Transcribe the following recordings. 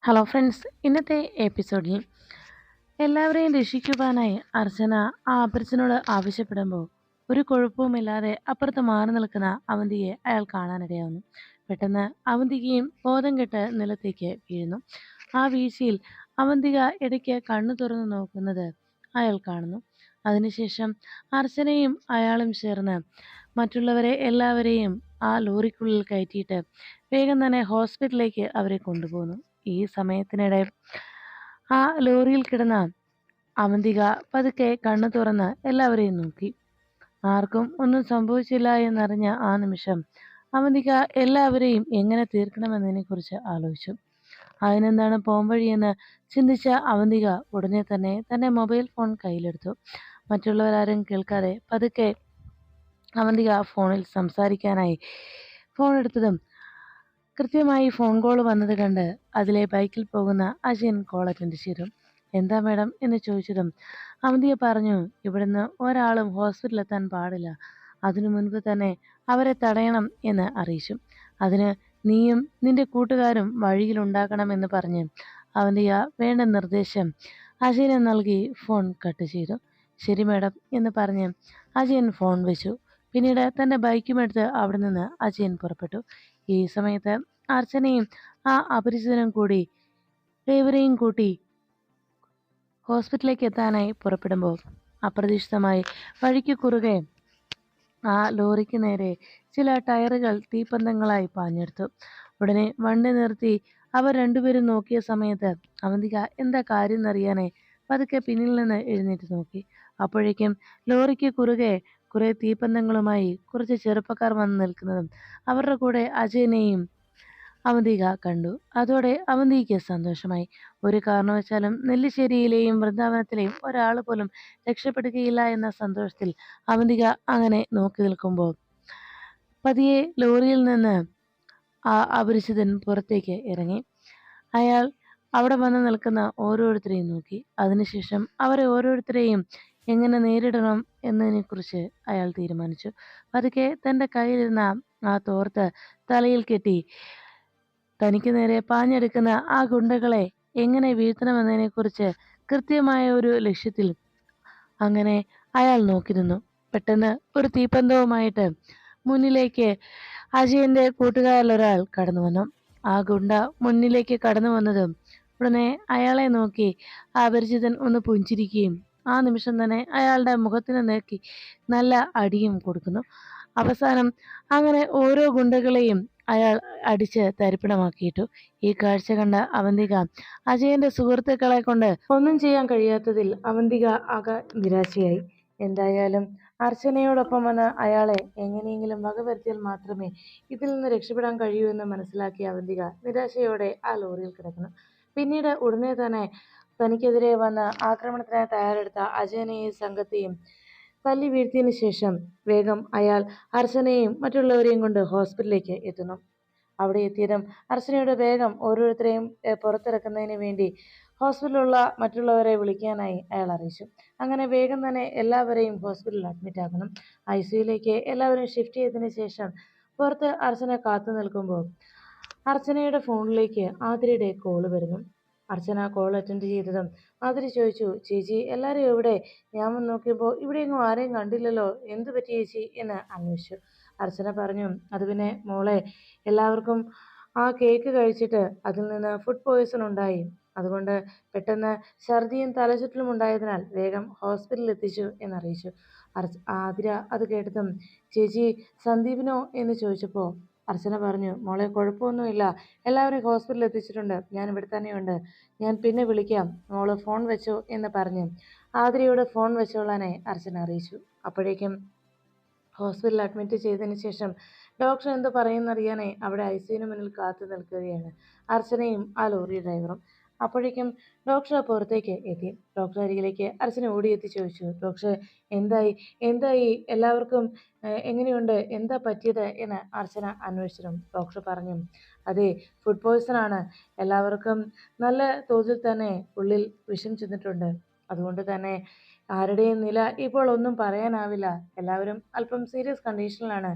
Hello friends, ഇന്നത്തെ എപ്പിസോഡിൽ എല്ലാവരെയും രക്ഷിക്കുവാനായി അർച്ചന ആ അപ്പച്ചനോട് ആവശ്യപ്പെടുമ്പോൾ ഒരു കുഴപ്പവുമില്ലാതെ അപ്പുറത്ത് മാറി നിൽക്കുന്ന അവന്തിയെ അയാൾ കാണാനിടയാവുന്നു. പെട്ടെന്ന് അവന്തികയും ബോധം കെട്ട് നിലത്തേക്ക് വീഴുന്നു. ആ വീഴ്ചയിൽ അവന്തിക ഇടയ്ക്ക് കണ്ണു തുറന്നു നോക്കുന്നത് അയാൾ കാണുന്നു. അതിനുശേഷം അർച്ചനയും അയാളും ചേർന്ന് മറ്റുള്ളവരെ എല്ലാവരെയും ആ ലോറിക്കുള്ളിൽ കയറ്റിയിട്ട് വേഗം തന്നെ ഹോസ്പിറ്റലിലേക്ക് അവരെ കൊണ്ടുപോകുന്നു. ഈ സമയത്തിനിടെ ആ ലോറിയിൽ കിടന്ന അവന്തിക പതുക്കെ കണ്ണു തുറന്ന് എല്ലാവരെയും നോക്കി. ആർക്കും ഒന്നും സംഭവിച്ചില്ല എന്നറിഞ്ഞ ആ നിമിഷം അവന്തിക എല്ലാവരെയും എങ്ങനെ തീർക്കണമെന്നതിനെ കുറിച്ച് ആലോചിച്ചു. അതിനെന്താണ് പോംവഴിയെന്ന് ചിന്തിച്ച അവന്തിക ഉടനെ തന്നെ തന്റെ മൊബൈൽ ഫോൺ കയ്യിലെടുത്തു. മറ്റുള്ളവരാരും കേൾക്കാതെ പതുക്കെ അവന്തിക ഫോണിൽ സംസാരിക്കാനായി ഫോൺ എടുത്തതും കൃത്യമായി ഫോൺ കോൾ വന്നത് കണ്ട് അതിലെ ബൈക്കിൽ പോകുന്ന അജയൻ കോൾ അറ്റൻഡ് ചെയ്തു. എന്താ മേഡം എന്ന് ചോദിച്ചതും അവന്തിക പറഞ്ഞു, ഇവിടുന്ന് ഒരാളും ഹോസ്പിറ്റലിൽ എത്താൻ പാടില്ല, അതിനു മുൻപ് തന്നെ അവരെ തടയണം എന്ന് അറിയിച്ചു. അതിന് നീയും നിന്റെ കൂട്ടുകാരും വഴിയിലുണ്ടാക്കണമെന്ന് പറഞ്ഞ് അവന്തിക വേണ്ട നിർദ്ദേശം അജയന് നൽകി ഫോൺ കട്ട് ചെയ്തു. ശരി മേഡം എന്ന് പറഞ്ഞ് അജയൻ ഫോൺ വെച്ചു. പിന്നീട് തന്റെ ബൈക്കുമെടുത്ത് അവിടെ നിന്ന് അജയൻ പുറപ്പെട്ടു. ഈ സമയത്ത് അർച്ചനയും ആ അപരിചിതനും കൂടി ഇവരെയും കൂട്ടി ഹോസ്പിറ്റലിലേക്ക് എത്താനായി പുറപ്പെടുമ്പോൾ അപ്രതീക്ഷിതമായി വഴിക്ക് കുറുകെ ആ ലോറിക്ക് നേരെ ചില ടയറുകൾ തീപ്പന്തങ്ങളായി പാഞ്ഞെടുത്തു. ഉടനെ വണ്ടി നിർത്തി അവർ രണ്ടുപേരും നോക്കിയ സമയത്ത് അവന്തിക എന്താ കാര്യം എന്നറിയാനായി പതുക്കെ പിന്നിൽ നിന്ന് എഴുന്നേറ്റ് നോക്കി. അപ്പോഴേക്കും ലോറിക്ക് കുറുകെ കുറെ തീപ്പന്തങ്ങളുമായി കുറച്ച് ചെറുപ്പക്കാർ വന്ന് നിൽക്കുന്നതും അവരുടെ കൂടെ അജയനെയും അവന്തിക കണ്ടു. അതോടെ അവന്തികയ്ക്ക് സന്തോഷമായി. ഒരു കാരണവശാലും നെല്ലിശ്ശേരിയിലെയും വൃന്ദാവനത്തിലെയും ഒരാൾ പോലും രക്ഷപ്പെടുകയില്ല എന്ന സന്തോഷത്തിൽ അവന്തിക അങ്ങനെ നോക്കി നിൽക്കുമ്പോൾ പതിയെ ലോറിയിൽ നിന്ന് ആ അപരിചിതൻ പുറത്തേക്ക് ഇറങ്ങി. അയാൾ അവിടെ വന്ന് നിൽക്കുന്ന ഓരോരുത്തരെയും നോക്കി. അതിനുശേഷം അവരെ ഓരോരുത്തരെയും എങ്ങനെ നേരിടണം എന്നതിനെക്കുറിച്ച് അയാൾ തീരുമാനിച്ചു. പതുക്കെ തൻ്റെ കയ്യിലിരുന്ന ആ തോർത്ത് തലയിൽ കെട്ടി തനിക്ക് നേരെ പാഞ്ഞെടുക്കുന്ന ആ ഗുണ്ടകളെ എങ്ങനെ വീഴ്ത്തണമെന്നതിനെക്കുറിച്ച് കൃത്യമായ ഒരു ലക്ഷ്യത്തിൽ അങ്ങനെ അയാൾ നോക്കി നിന്നു. പെട്ടെന്ന് ഒരു തീപ്പന്തവുമായിട്ട് മുന്നിലേക്ക് അജയന്റെ കൂട്ടുകാരിലൊരാൾ കടന്നു വന്നു. ആ ഗുണ്ട മുന്നിലേക്ക് കടന്നു വന്നതും ഉടനെ അയാളെ നോക്കി ആ അപരിചിതൻ ഒന്ന് പുഞ്ചിരിക്കുകയും ആ നിമിഷം തന്നെ അയാളുടെ മുഖത്തിന് നോക്കി നല്ല അടിയും കൊടുക്കുന്നു. അവസാനം അങ്ങനെ ഓരോ ഗുണ്ടകളെയും അയാൾ അടിച്ച് തരിപ്പണമാക്കിയിട്ടു. ഈ കാഴ്ച കണ്ട അവന്തിക അജയന്റെ സുഹൃത്തുക്കളെ കൊണ്ട് ഒന്നും ചെയ്യാൻ കഴിയാത്തതിൽ അവന്തിക ആകെ നിരാശയായി. എന്തായാലും അർച്ചനയോടൊപ്പം വന്ന് അയാളെ എങ്ങനെയെങ്കിലും വകവരുത്തിയാൽ മാത്രമേ ഇതിൽ നിന്ന് രക്ഷപ്പെടാൻ കഴിയൂ എന്ന് മനസ്സിലാക്കിയ അവന്തിക നിരാശയോടെ ആ ലോറിയിൽ കിടക്കുന്നു. പിന്നീട് ഉടനെ തന്നെ തനിക്കെതിരെ വന്ന് ആക്രമണത്തിനായി തയ്യാറെടുത്ത അജയനെയും സംഘത്തെയും തല്ലി വീഴ്ത്തിയതിനു ശേഷം വേഗം അയാൾ അർച്ചനയെയും മറ്റുള്ളവരെയും കൊണ്ട് ഹോസ്പിറ്റലിലേക്ക് എത്തുന്നു. അവിടെ എത്തിയതും അർച്ചനയുടെ വേഗം ഓരോരുത്തരെയും പുറത്തിറക്കുന്നതിന് വേണ്ടി ഹോസ്പിറ്റലിലുള്ള മറ്റുള്ളവരെ വിളിക്കാനായി അയാൾ അറിയിച്ചു. അങ്ങനെ വേഗം തന്നെ എല്ലാവരെയും ഹോസ്പിറ്റലിൽ അഡ്മിറ്റ് ആക്കണം. ICUയിലേക്ക് എല്ലാവരും ഷിഫ്റ്റ് ചെയ്തതിനു ശേഷം പുറത്ത് അർച്ചന കാത്തു നിൽക്കുമ്പോൾ അർച്ചനയുടെ ഫോണിലേക്ക് ആതിരയുടെ കോള് വരുന്നു. അർച്ചന കോൾ അറ്റൻഡ് ചെയ്തതും ആതിര ചോദിച്ചു, ചേച്ചി എല്ലാവരും എവിടെ? ഞാൻ വന്ന് നോക്കിയപ്പോൾ ഇവിടെയെങ്ങും ആരെയും കണ്ടില്ലല്ലോ, എന്തു പറ്റി ചേച്ചി എന്ന് അന്വേഷിച്ചു. അർച്ചന പറഞ്ഞു, അത് പിന്നെ മോളെ, എല്ലാവർക്കും ആ കേക്ക് കഴിച്ചിട്ട് അതിൽ നിന്ന് ഫുഡ് പോയ്സൺ ഉണ്ടായി. അതുകൊണ്ട് പെട്ടെന്ന് ഛർദിയും തലചുറ്റലും ഉണ്ടായതിനാൽ വേഗം ഹോസ്പിറ്റലിൽ എത്തിച്ചു എന്നറിയിച്ചു. ആതിര അത് കേട്ടതും ചേച്ചി സന്ദീപിനോ എന്ന് ചോദിച്ചപ്പോൾ അർച്ചന പറഞ്ഞു, മോളെ കുഴപ്പമൊന്നുമില്ല, എല്ലാവരെയും ഹോസ്പിറ്റലിൽ എത്തിച്ചിട്ടുണ്ട്, ഞാൻ ഇവിടെ തന്നെയുണ്ട്, ഞാൻ പിന്നെ വിളിക്കാം, മോള് ഫോൺ വെച്ചോ എന്ന് പറഞ്ഞ് ആതിരയോട് ഫോൺ വെച്ചോളാനായി അർച്ചന അറിയിച്ചു. അപ്പോഴേക്കും ഹോസ്പിറ്റലിൽ അഡ്മിറ്റ് ചെയ്തതിന് ശേഷം ഡോക്ടർ എന്ത് പറയുന്നറിയാനായി അവിടെ ICUവിന് മുന്നിൽ കാത്തു നിൽക്കുകയാണ് അർച്ചനയും ആ ലോറി ഡ്രൈവറും. അപ്പോഴേക്കും ഡോക്ടർ പുറത്തേക്ക് എത്തി. ഡോക്ടർ അരികിലേക്ക് അർച്ചന ഓടിയെത്തി ചോദിച്ചു, ഡോക്ടർ എന്തായി എന്തായി എല്ലാവർക്കും എങ്ങനെയുണ്ട്, എന്താ പറ്റിയത് എന്ന് അർച്ചന അന്വേഷിച്ചിരും. ഡോക്ടർ പറഞ്ഞു, അതെ, ഫുഡ് പോയ്സൺ ആണ്, എല്ലാവർക്കും നല്ല തോതിൽ തന്നെ ഉള്ളിൽ വിഷം ചെന്നിട്ടുണ്ട്, അതുകൊണ്ട് തന്നെ ആരുടെയും നില ഇപ്പോൾ ഒന്നും പറയാനാവില്ല, എല്ലാവരും അല്പം സീരിയസ് കണ്ടീഷനിലാണ്,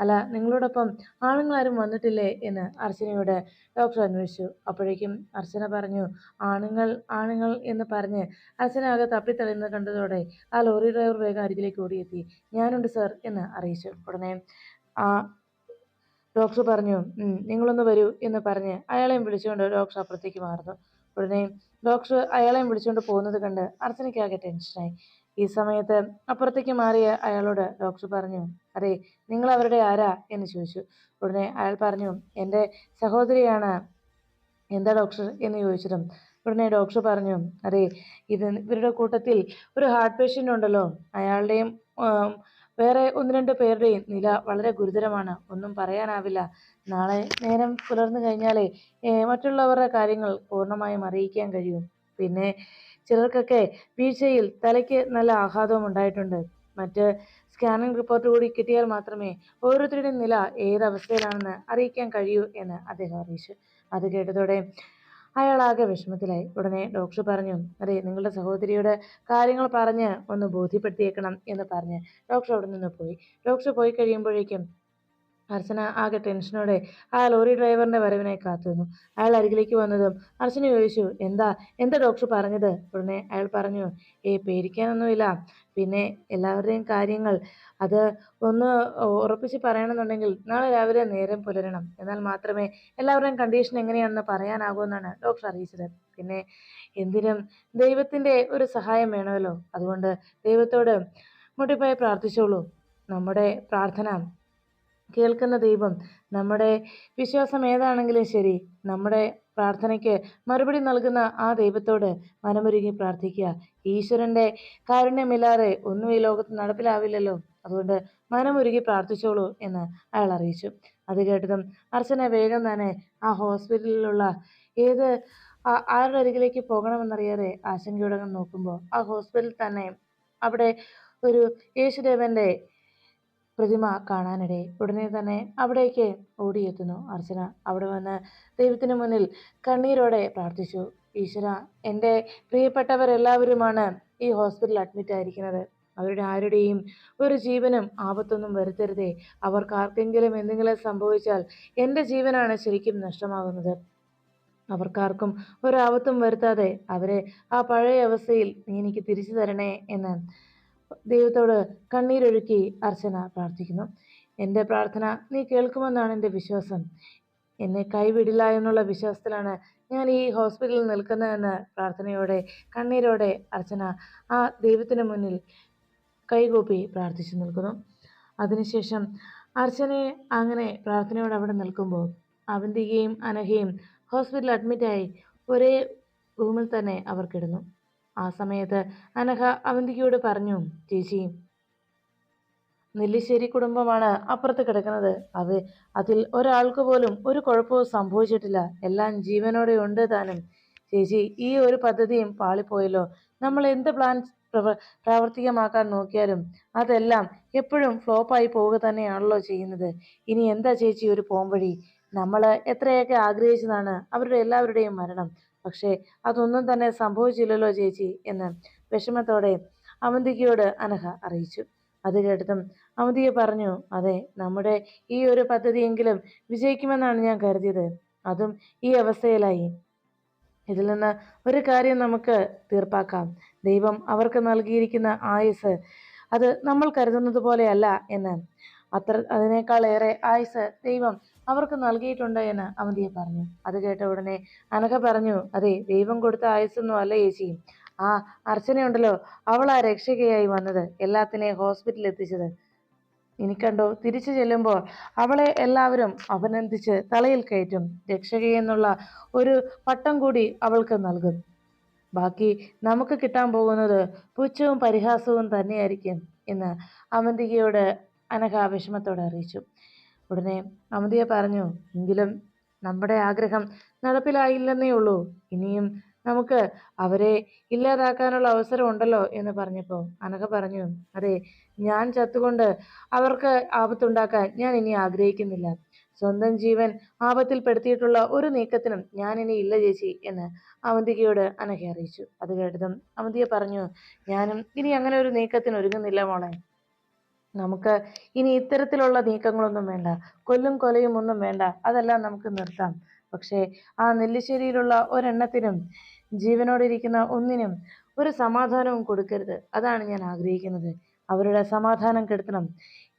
അല്ല, നിങ്ങളോടൊപ്പം ആണുങ്ങളാരും വന്നിട്ടില്ലേ എന്ന് അർച്ചനയോട് ഡോക്ടർ അന്വേഷിച്ചു. അപ്പോഴേക്കും അർച്ചന പറഞ്ഞു, ആണുങ്ങൾ ആണുങ്ങൾ എന്ന് പറഞ്ഞ് അർച്ചന ആകെ തപ്പിത്തളയുന്നത് കണ്ടതോടെ ആ ലോറി ഡ്രൈവർ വേഗം അരികിലേക്ക് ഓടിയെത്തി. ഞാനുണ്ട് സർ എന്ന് അറിയിച്ചു. ഉടനെ ആ ഡോക്ടർ പറഞ്ഞു, നിങ്ങളൊന്ന് വരൂ എന്ന് പറഞ്ഞ് അയാളെയും വിളിച്ചുകൊണ്ട് ഡോക്ടർ അപ്പുറത്തേക്ക് മാറുന്നു. ഉടനെ ഡോക്ടർ അയാളെയും വിളിച്ചുകൊണ്ട് പോകുന്നത് കണ്ട് അർച്ചനയ്ക്കാകെ ടെൻഷനായി. ഈ സമയത്ത് അപ്പുറത്തേക്ക് മാറിയ അയാളോട് ഡോക്ടർ പറഞ്ഞു, അതെ, നിങ്ങൾ അവരുടെ ആരാ എന്ന് ചോദിച്ചു. ഉടനെ അയാൾ പറഞ്ഞു, എൻ്റെ സഹോദരിയാണ്. എന്താ ഡോക്ടർ എന്ന് ചോദിച്ചതും ഉടനെ ഡോക്ടർ പറഞ്ഞു, അതെ, ഇവരുടെ കൂട്ടത്തിൽ ഒരു ഹാർട്ട് പേഷ്യൻ്റ് ഉണ്ടല്ലോ, അയാളുടെയും വേറെ ഒന്ന് രണ്ട് പേരുടെയും നില വളരെ ഗുരുതരമാണ്. ഒന്നും പറയാനാവില്ല. നാളെ നേരം പുലർന്നു കഴിഞ്ഞാലേ മറ്റുള്ളവരുടെ കാര്യങ്ങൾ പൂർണ്ണമായും അറിയിക്കാൻ കഴിയും. പിന്നെ ചിലർക്കൊക്കെ വീഴ്ചയിൽ തലയ്ക്ക് നല്ല ആഘാതവും ഉണ്ടായിട്ടുണ്ട്. മറ്റ് സ്കാനിംഗ് റിപ്പോർട്ട് കൂടി കിട്ടിയാൽ മാത്രമേ ഓരോരുത്തരുടെയും നില ഏതവസ്ഥയിലാണെന്ന് അറിയിക്കാൻ കഴിയൂ എന്ന് അദ്ദേഹം അറിയിച്ചു. അത് കേട്ടതോടെ അയാളാകെ വിഷമത്തിലായി. ഉടനെ ഡോക്ടർ പറഞ്ഞു, അതെ, നിങ്ങളുടെ സഹോദരിയുടെ കാര്യങ്ങൾ പറഞ്ഞ് ഒന്ന് ബോധ്യപ്പെടുത്തിയേക്കണം എന്ന് പറഞ്ഞ് ഡോക്ടർ അവിടെ നിന്ന് പോയി. ഡോക്ടർ പോയി കഴിയുമ്പോഴേക്കും അർച്ചന ആകെ ടെൻഷനോടെ ആ ലോറി ഡ്രൈവറിന്റെ വരവിനായി കാത്തിരുന്നു. അയാൾ അരികിലേക്ക് വന്നതും അർച്ചന ചോദിച്ചു, എന്താ എന്താ ഡോക്ടർ പറഞ്ഞത്? ഉടനെ അയാൾ പറഞ്ഞു, പേടിക്കാനൊന്നുമില്ല. പിന്നെ എല്ലാവരുടെയും കാര്യങ്ങൾ അത് ഒന്ന് ഉറപ്പിച്ച് പറയണമെന്നുണ്ടെങ്കിൽ നാളെ രാവിലെ നേരം പുലരണം. എന്നാൽ മാത്രമേ എല്ലാവരുടെയും കണ്ടീഷൻ എങ്ങനെയാണെന്ന് പറയാനാകൂ എന്നാണ് ഡോക്ടർ അറിയിച്ചത്. പിന്നെ എന്തിനും ദൈവത്തിന്റെ ഒരു സഹായം വേണമല്ലോ. അതുകൊണ്ട് ദൈവത്തോട് മുട്ടിപ്പോയി പ്രാർത്ഥിച്ചോളൂ. നമ്മുടെ പ്രാർത്ഥന കേൾക്കുന്ന ദൈവം, നമ്മുടെ വിശ്വാസം ഏതാണെങ്കിലും ശരി, നമ്മുടെ പ്രാർത്ഥനയ്ക്ക് മറുപടി നൽകുന്ന ആ ദൈവത്തോട് മനമുരുകി പ്രാർത്ഥിക്കുക. ഈശ്വരന്റെ കാരുണ്യമില്ലാതെ ഒന്നും ഈ ലോകത്ത് നടപ്പിലാവില്ലല്ലോ. അതുകൊണ്ട് മനമുരുകി പ്രാർത്ഥിച്ചോളൂ എന്ന് അയാൾ അറിയിച്ചു. അത് കേട്ടതും അർച്ചന വേഗം തന്നെ ആ ഹോസ്പിറ്റലിലുള്ള ഏത് ആരുടെ അരികിലേക്ക് പോകണമെന്നറിയാതെ ആശങ്കയോടെ നോക്കുമ്പോൾ ആ ഹോസ്പിറ്റലിൽ തന്നെ അവിടെ ഒരു യേശുദേവന്റെ പ്രതിമ കാണാനിടയായി. ഉടനെ തന്നെ അവിടേക്ക് ഓടിയെത്തുന്നു അർച്ചന. അവിടെ വന്ന് ദൈവത്തിന് മുന്നിൽ കണ്ണീരോടെ പ്രാർത്ഥിച്ചു, ഈശ്വര, എൻ്റെ പ്രിയപ്പെട്ടവരെല്ലാവരുമാണ് ഈ ഹോസ്പിറ്റലിൽ അഡ്മിറ്റ് ആയിരിക്കുന്നത്. അവരുടെ ആരുടെയും ഒരു ജീവനും ആപത്തൊന്നും വരുത്തരുതേ. അവർക്ക് ആർക്കെങ്കിലും എന്തെങ്കിലും സംഭവിച്ചാൽ എൻ്റെ ജീവനാണ് ശരിക്കും നഷ്ടമാകുന്നത്. അവർക്കാർക്കും ഒരാപത്തും വരുത്താതെ അവരെ ആ പഴയ അവസ്ഥയിൽ നീ എനിക്ക് തിരിച്ചു തരണേ എന്ന് ദൈവത്തോട് കണ്ണീരൊഴുക്കി അർച്ചന പ്രാർത്ഥിക്കുന്നു. എൻ്റെ പ്രാർത്ഥന നീ കേൾക്കുമെന്നാണ് എൻ്റെ വിശ്വാസം. എന്നെ കൈവിടില്ല എന്നുള്ള വിശ്വാസത്തിലാണ് ഞാൻ ഈ ഹോസ്പിറ്റലിൽ നിൽക്കുന്നതെന്ന് പ്രാർത്ഥനയോടെ കണ്ണീരോടെ അർച്ചന ആ ദൈവത്തിന് മുന്നിൽ കൈകൂപ്പി പ്രാർത്ഥിച്ചു നിൽക്കുന്നു. അതിനുശേഷം അർച്ചനയെ അങ്ങനെ പ്രാർത്ഥനയോടെ അവിടെ നിൽക്കുമ്പോൾ അവന്തികയും അനഘയും ഹോസ്പിറ്റലിൽ അഡ്മിറ്റായി ഒരേ റൂമിൽ തന്നെ അവർ കിടന്നു. ആ സമയത്ത് അനഘ അവന്തികയോട് പറഞ്ഞു, ചേച്ചി, നെല്ലിശ്ശേരി കുടുംബമാണ് അപ്പുറത്ത് കിടക്കുന്നത്. അതിൽ ഒരാൾക്ക് പോലും ഒരു കുഴപ്പവും സംഭവിച്ചിട്ടില്ല. എല്ലാം ജീവനോടെ ഉണ്ട് താനും. ചേച്ചി, ഈ ഒരു പദ്ധതിയും പാളിപ്പോയല്ലോ. നമ്മൾ എന്ത് പ്ലാൻ പ്രാവർത്തികമാക്കാൻ നോക്കിയാലും അതെല്ലാം എപ്പോഴും ഫ്ലോപ്പായി പോവുക തന്നെയാണല്ലോ ചെയ്യുന്നത്. ഇനി എന്താ ചേച്ചി ഒരു പോംവഴി? നമ്മൾ എത്രയൊക്കെ ആഗ്രഹിച്ചതാണ് അവരുടെ എല്ലാവരുടെയും മരണം. പക്ഷേ അതൊന്നും തന്നെ സംഭവിച്ചില്ലല്ലോ ചേച്ചി എന്ന് വിഷമത്തോടെ അവന്തികയോട് അനഘ അറിയിച്ചു. അത് കേട്ടതും അവന്തിക പറഞ്ഞു, അതെ, നമ്മുടെ ഈ ഒരു പദ്ധതിയെങ്കിലും വിജയിക്കുമെന്നാണ് ഞാൻ കരുതിയത്. അതും ഈ അവസ്ഥയിലായി. ഇതിൽ നിന്ന് ഒരു കാര്യം നമുക്ക് തീർപ്പാക്കാം. ദൈവം അവർക്ക് നൽകിയിരിക്കുന്ന ആയുസ് അത് നമ്മൾ കരുതുന്നത് പോലെയല്ല എന്ന്, അതിനേക്കാളേറെ ആയുസ് ദൈവം അവർക്ക് നൽകിയിട്ടുണ്ട് എന്ന് അവന്തിക പറഞ്ഞു. അത് കേട്ട ഉടനെ അനഘ പറഞ്ഞു, അതെ, ദൈവം കൊടുത്ത ആയുസ്സൊന്നും അല്ല ചേച്ചി. ആ അർച്ചനയുണ്ടല്ലോ, അവളാ രക്ഷകയായി വന്നത്, എല്ലാത്തിനെയും ഹോസ്പിറ്റലിൽ എത്തിച്ചത്. എനിക്കണ്ടോ, തിരിച്ചു ചെല്ലുമ്പോൾ അവളെ എല്ലാവരും അഭിനന്ദിച്ച് തലയിൽ കയറ്റും. രക്ഷകയെന്നുള്ള ഒരു പട്ടം കൂടി അവൾക്ക് നൽകും. ബാക്കി നമുക്ക് കിട്ടാൻ പോകുന്നത് പുച്ഛവും പരിഹാസവും തന്നെയായിരിക്കും എന്ന് അവന്തികയോട് അനഘ വിഷമത്തോടെ അറിയിച്ചു. ഉടനെ അവന്തിക പറഞ്ഞു, എങ്കിലും നമ്മുടെ ആഗ്രഹം നടപ്പിലായില്ലെന്നേ ഉള്ളൂ. ഇനിയും നമുക്ക് അവരെ ഇല്ലാതാക്കാനുള്ള അവസരം ഉണ്ടല്ലോ എന്ന് പറഞ്ഞപ്പോൾ അനഘ പറഞ്ഞു, അതെ, ഞാൻ ചത്തുകൊണ്ട് അവർക്ക് ആപത്തുണ്ടാക്കാൻ ഞാൻ ഇനി ആഗ്രഹിക്കുന്നില്ല. സ്വന്തം ജീവൻ ആപത്തിൽപ്പെടുത്തിയിട്ടുള്ള ഒരു നീക്കത്തിനും ഞാൻ ഇനി ഇല്ല ചേച്ചി എന്ന് അവന്തികയോട് അനഘ അറിയിച്ചു. അത് കേട്ടതും അവന്തിക പറഞ്ഞു, ഞാനും ഇനി അങ്ങനെ ഒരു നീക്കത്തിന് ഒരുങ്ങുന്നില്ല മോളെ. നമുക്ക് ഇനി ഇത്തരത്തിലുള്ള നീക്കങ്ങളൊന്നും വേണ്ട. കൊല്ലും കൊലയും ഒന്നും വേണ്ട. അതെല്ലാം നമുക്ക് നിർത്താം. പക്ഷേ ആ നെല്ലിശ്ശേരിയിലുള്ള ഒരെണ്ണത്തിനും ജീവനോടിരിക്കുന്ന ഒന്നിനും ഒരു സമാധാനവും കൊടുക്കരുത്. അതാണ് ഞാൻ ആഗ്രഹിക്കുന്നത്. അവരുടെ സമാധാനം കെടുത്തണം.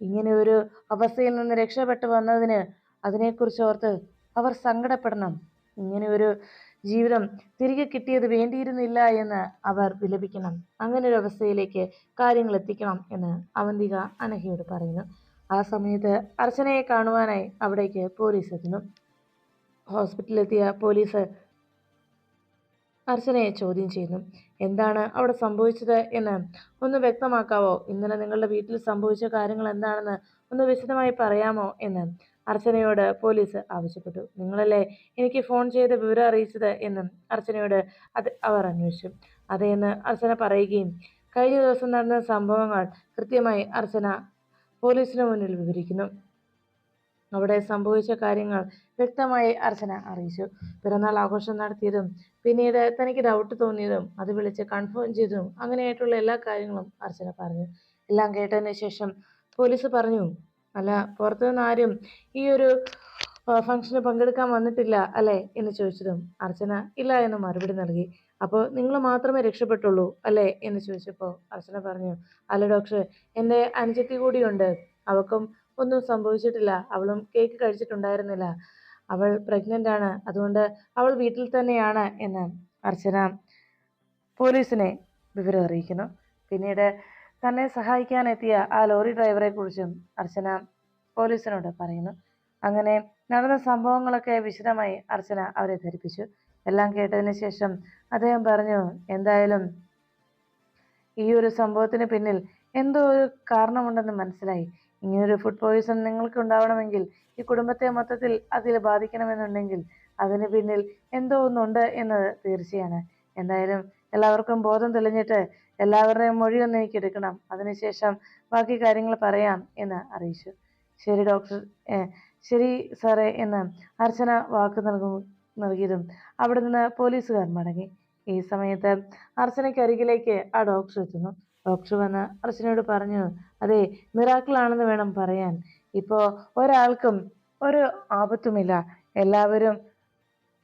ഇങ്ങനെ ഒരു അവസ്ഥയിൽ നിന്ന് രക്ഷപ്പെട്ടു വന്നതിന് അതിനെക്കുറിച്ച് ഓർത്ത് അവർ സങ്കടപ്പെടണം. ഇങ്ങനെ ഒരു ജീവിതം തിരികെ കിട്ടിയത് വേണ്ടിയിരുന്നില്ല എന്ന് അവർ വിലപിക്കണം. അങ്ങനെ ഒരു അവസ്ഥയിലേക്ക് കാര്യങ്ങൾ എത്തിക്കണം എന്ന് അവന്തിക അനഘയോട് പറയുന്നു. ആ സമയത്ത് അർച്ചനയെ കാണുവാനായി അവിടേക്ക് പോലീസ് എത്തുന്നു. ഹോസ്പിറ്റലിലെത്തിയ പോലീസ് അർച്ചനയെ ചോദ്യം ചെയ്യുന്നു. എന്താണ് അവിടെ സംഭവിച്ചത് എന്ന് ഒന്ന് വ്യക്തമാക്കാവോ? ഇന്നലെ നിങ്ങളുടെ വീട്ടിൽ സംഭവിച്ച കാര്യങ്ങൾ എന്താണെന്ന് ഒന്ന് വിശദമായി പറയാമോ എന്ന് അർച്ചനയോട് പോലീസ് ആവശ്യപ്പെട്ടു. നിങ്ങളല്ലേ എനിക്ക് ഫോൺ ചെയ്ത് വിവരം അറിയിച്ചത് എന്നും അർച്ചനയോട് അവർ അന്വേഷിച്ചു. അതേന്ന് അർച്ചന പറയുകയും കഴിഞ്ഞ ദിവസം നടന്ന സംഭവങ്ങൾ കൃത്യമായി അർച്ചന പോലീസിന് മുന്നിൽ വിവരിക്കുന്നു. അവിടെ സംഭവിച്ച കാര്യങ്ങൾ വ്യക്തമായി അർച്ചന അറിയിച്ചു. പിറന്നാൾ ആഘോഷം നടത്തിയതും പിന്നീട് തനിക്ക് ഡൗട്ട് തോന്നിയതും അത് വിളിച്ച് കൺഫേം ചെയ്തതും അങ്ങനെയായിട്ടുള്ള എല്ലാ കാര്യങ്ങളും അർച്ചന പറഞ്ഞു. എല്ലാം കേട്ടതിന് ശേഷം പോലീസ് പറഞ്ഞു, അല്ല, പുറത്തുനിന്ന് ആരും ഈ ഒരു ഫംഗ്ഷന് പങ്കെടുക്കാൻ വന്നിട്ടില്ല അല്ലേ എന്ന് ചോദിച്ചതും അർച്ചന ഇല്ല എന്ന് മറുപടി നൽകി. അപ്പോൾ നിങ്ങൾ മാത്രമേ രക്ഷപ്പെട്ടുള്ളൂ അല്ലേ എന്ന് ചോദിച്ചപ്പോൾ അർച്ചന പറഞ്ഞു, അല്ല ഡോക്ടർ, എൻ്റെ അനുജത്തി കൂടിയുണ്ട്. അവൾക്കും ഒന്നും സംഭവിച്ചിട്ടില്ല. അവളും കേക്ക് കഴിച്ചിട്ടുണ്ടായിരുന്നില്ല. അവൾ പ്രഗ്നൻ്റ് ആണ്. അതുകൊണ്ട് അവൾ വീട്ടിൽ തന്നെയാണ് എന്ന് അർച്ചന പോലീസിനെ വിവരം അറിയിക്കുന്നു. പിന്നീട് തന്നെ സഹായിക്കാനെത്തിയ ആ ലോറി ഡ്രൈവറെ കുറിച്ചും അർച്ചന പോലീസിനോട് പറയുന്നു. അങ്ങനെ നടന്ന സംഭവങ്ങളൊക്കെ വിശദമായി അർച്ചന അവരെ ധരിപ്പിച്ചു. എല്ലാം കേട്ടതിന് ശേഷം അദ്ദേഹം പറഞ്ഞു, എന്തായാലും ഈ ഒരു സംഭവത്തിന് പിന്നിൽ എന്തോ ഒരു കാരണമുണ്ടെന്ന് മനസ്സിലായി. ഇങ്ങനൊരു ഫുഡ് പോയിസൺ നിങ്ങൾക്ക് ഉണ്ടാവണമെങ്കിൽ, ഈ കുടുംബത്തെ മൊത്തത്തിൽ അതിൽ ബാധിക്കണമെന്നുണ്ടെങ്കിൽ അതിന് പിന്നിൽ എന്തോ ഒന്നുണ്ട് എന്നത് തീർച്ചയാണ്. എന്തായാലും എല്ലാവർക്കും ബോധം തെളിഞ്ഞിട്ട് എല്ലാവരുടെയും മൊഴിയൊന്ന് എനിക്ക് എടുക്കണം. അതിനുശേഷം ബാക്കി കാര്യങ്ങൾ പറയാം എന്ന് അറിയിച്ചു. ശരി ഡോക്ടർ, ശരി സാറേ എന്ന് അർച്ചന വാക്ക് നൽകിയതും അവിടെ നിന്ന് പോലീസുകാർ മടങ്ങി. ഈ സമയത്ത് അർച്ചനയ്ക്കരികിലേക്ക് ആ ഡോക്ടർ എത്തുന്നു. ഡോക്ടർ വന്ന് അർച്ചനയോട് പറഞ്ഞു, അതെ, മിറാക്കിളാണെന്ന് വേണം പറയാൻ. ഇപ്പോൾ ഒരാൾക്കും ഒരു ആപത്തുമില്ല. എല്ലാവരും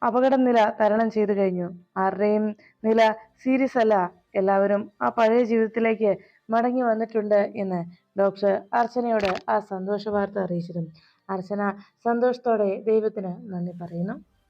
അപകടനില തരണം ചെയ്തു കഴിഞ്ഞു. ആരുടെയും നില സീരിയസ് അല്ല. എല്ലാവരും ആ പഴയ ജീവിതത്തിലേക്ക് മടങ്ങി വന്നിട്ടുണ്ട് എന്ന് ഡോക്ടർ അർച്ചനയോട് ആ സന്തോഷ വാർത്ത അറിയിച്ചതും അർച്ചന സന്തോഷത്തോടെ ദൈവത്തിന് നന്ദി പറയുന്നു.